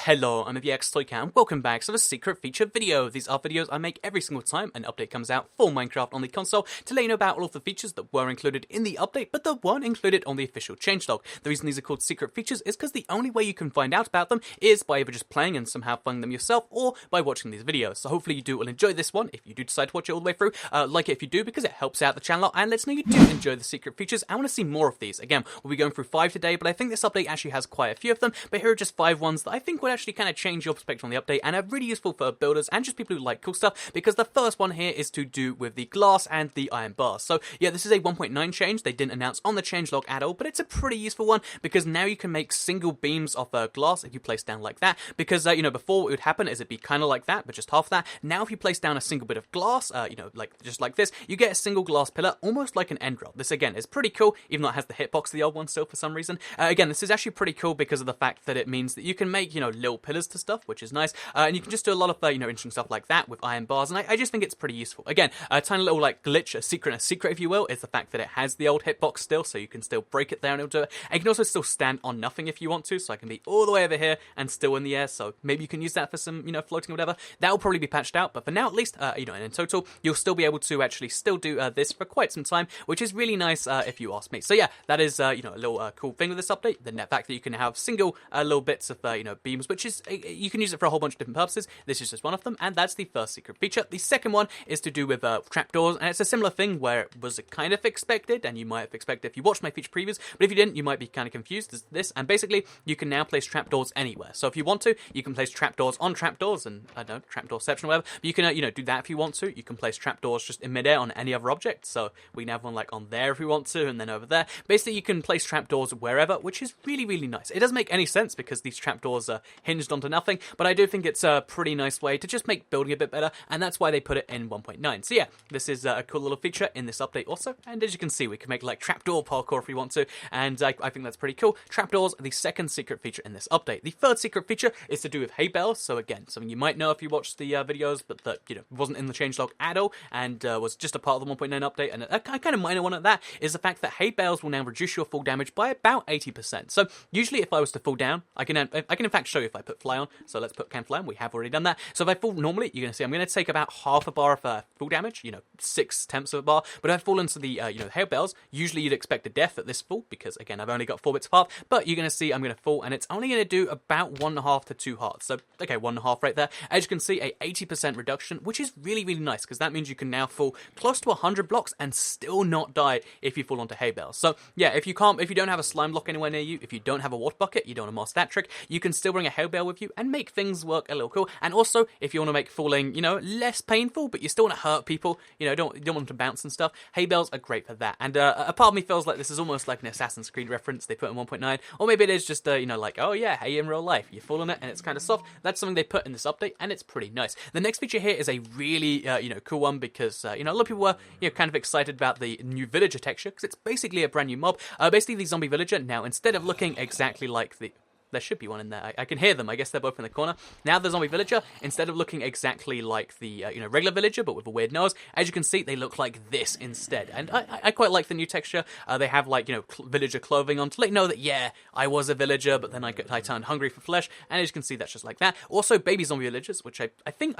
Hello, I'm the Toycat and welcome back to the secret feature video. These are videos I make every single time an update comes out for Minecraft on the console to let you know about all of the features that were included in the update but that weren't included on the official changelog. The reason these are called secret features is because the only way you can find out about them is by either just playing and somehow finding them yourself or by watching these videos. So hopefully you do will enjoy this one if you do decide to watch it all the way through. Like it if you do because it helps out the channel and lets know you do enjoy the secret features. I want to see more of these. Again, we'll be going through 5 today, but I think this update actually has quite a few of them. But here are just 5 ones that I think would actually kind of change your perspective on the update and are really useful for builders and just people who like cool stuff, because the first one here is to do with the glass and the iron bars. So yeah, this is a 1.9 change. They didn't announce on the changelog at all, but it's a pretty useful one because now you can make single beams of glass if you place down like that, because before what would happen is it'd be kind of like that but just half that. Now if you place down a single bit of glass, like just like this, you get a single glass pillar almost like an end rail. This again is pretty cool, even though it has the hitbox of the old one still for some reason. Again, this is actually pretty cool because of the fact that it means that you can make little pillars to stuff, which is nice, and you can just do a lot of interesting stuff like that with iron bars, and I just think it's pretty useful. Again, a tiny little like glitch, a secret if you will, is the fact that it has the old hitbox still, so you can still break it there and it'll do it. And you can also still stand on nothing if you want to, so I can be all the way over here and still in the air, so maybe you can use that for some floating or whatever. That will probably be patched out, but for now at least, and in total you'll still be able to actually still do this for quite some time, which is really nice if you ask me. So yeah, that is a little cool thing with this update, the net fact that you can have single little bits of beams, which is you can use it for a whole bunch of different purposes. This is just one of them, and that's the first secret feature. The second one is to do with trapdoors, and it's a similar thing where it was kind of expected, and you might have expected if you watched my feature previews, but if you didn't, you might be kind of confused as this. And basically, you can now place trapdoors anywhere. So if you want to, you can place trapdoors on trapdoors, and I don't know, trapdoorception or whatever. But you can do that if you want to. You can place trapdoors just in midair on any other object. So we can have one like on there if we want to, and then over there. Basically, you can place trapdoors wherever, which is really, really nice. It doesn't make any sense because these trapdoors are hinged onto nothing, but I do think it's a pretty nice way to just make building a bit better, and that's why they put it in 1.9. So yeah, this is a cool little feature in this update also, and as you can see, we can make like trapdoor parkour if we want to, and I think that's pretty cool. Trapdoors are the second secret feature in this update. The third secret feature is to do with hay bales. So again, something you might know if you watched the videos, but that wasn't in the changelog at all, and was just a part of the 1.9 update, and a kind of minor one at that, is the fact that hay bales will now reduce your fall damage by about 80%. So usually if I was to fall down, I can in fact show you if I put fly on. So let's put can fly on. We have already done that. So if I fall normally, you're going to see I'm going to take about half a bar of full damage, 6/10 of a bar. But if I fall into the hay bales, usually you'd expect a death at this fall because again I've only got 4 bits of heart. But you're going to see I'm going to fall, and it's only going to do about 1.5 to 2 hearts. So okay, 1.5 right there. As you can see, a 80% reduction, which is really, really nice because that means you can now fall close to 100 blocks and still not die if you fall onto hay bales. So yeah, if you don't have a slime block anywhere near you, if you don't have a water bucket, you don't want to master that trick, you can still bring a hay bale with you and make things work a little cool. And also, if you want to make falling, less painful, but you still want to hurt people, don't want them to bounce and stuff, hay bales are great for that. And a part of me feels like this is almost like an Assassin's Creed reference they put in 1.9, or maybe it is just like, oh yeah, hay in real life, you fall on it and it's kind of soft. That's something they put in this update, and it's pretty nice. The next feature here is a really cool one because a lot of people were kind of excited about the new villager texture because it's basically a brand new mob. Basically the zombie villager now, instead of looking exactly like the... There should be one in there. I can hear them. I guess they're both in the corner. Now the zombie villager, instead of looking exactly like the regular villager, but with a weird nose, as you can see, they look like this instead. And I quite like the new texture. They have like villager clothing on to let you know that yeah, I was a villager, but then I turned hungry for flesh. And as you can see, that's just like that. Also, baby zombie villagers, which I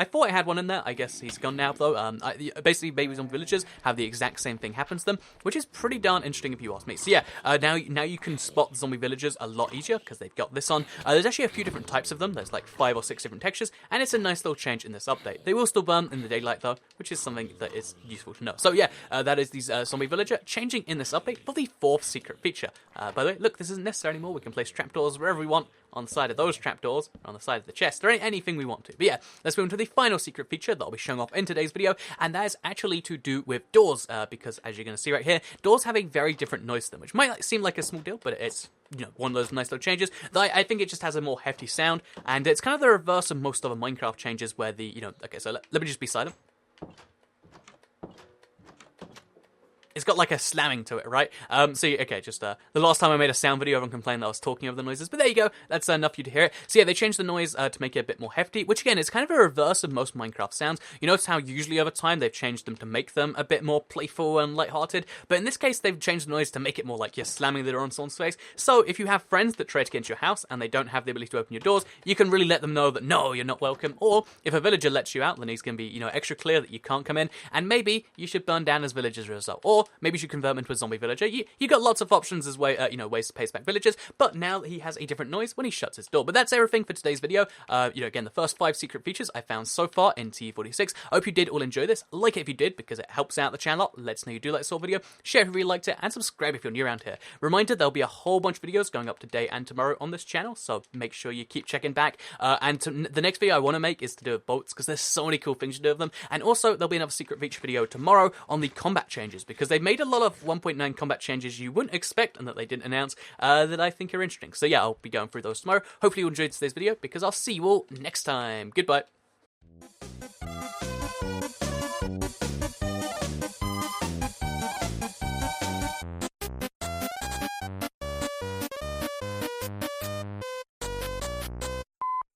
thought I had one in there. I guess he's gone now though. Basically, baby zombie villagers have the exact same thing happen to them, which is pretty darn interesting if you ask me. So yeah, now you can spot zombie villagers a lot easier because they've got this on. There's actually a few different types of them. There's like 5 or 6 different textures, and it's a nice little change in this update. They will still burn in the daylight though, which is something that is useful to know. So yeah, that is these zombie villager changing in this update for the 4th secret feature. By the way, look, this isn't necessary anymore. We can place trapdoors wherever we want, on the side of those trapdoors, or on the side of the chest, or anything we want to. But yeah, let's move on to the final secret feature that I'll be showing off in today's video, and that is actually to do with doors, because as you're going to see right here, doors have a very different noise to them, which might seem like a small deal, but it's one of those nice little changes. I think it just has a more hefty sound, and it's kind of the reverse of most other Minecraft changes where the, okay, so let me just be silent. it's got like a slamming to it, right? Okay, just the last time I made a sound video, everyone complained that I was talking over the noises, but there you go, that's enough for you to hear it. So yeah, they changed the noise to make it a bit more hefty, which again is kind of a reverse of most Minecraft sounds. You notice how usually over time they've changed them to make them a bit more playful and lighthearted, but in this case they've changed the noise to make it more like you're slamming the door on someone's face. So if you have friends that try to get into your house and they don't have the ability to open your doors, you can really let them know that no, you're not welcome. Or if a villager lets you out, then he's going to be, extra clear that you can't come in, and maybe you should burn down his village as a result. Or maybe you should convert him into a zombie villager. You got lots of options as ways to pace back villagers, but now he has a different noise when he shuts his door. But that's everything for today's video. Again, the first 5 secret features I found so far in TU46. I hope you did all enjoy this. Like it if you did, because it helps out the channel a lot. Lets know you do like this sort of video. Share if you really liked it, and subscribe if you're new around here. Reminder, there'll be a whole bunch of videos going up today and tomorrow on this channel, so make sure you keep checking back. The next video I want to make is to do with boats, because there's so many cool things to do with them. And also, there'll be another secret feature video tomorrow on the combat changes, because they've made a lot of 1.9 combat changes you wouldn't expect and that they didn't announce that I think are interesting. So yeah, I'll be going through those tomorrow. Hopefully you enjoyed today's video, because I'll see you all next time. Goodbye.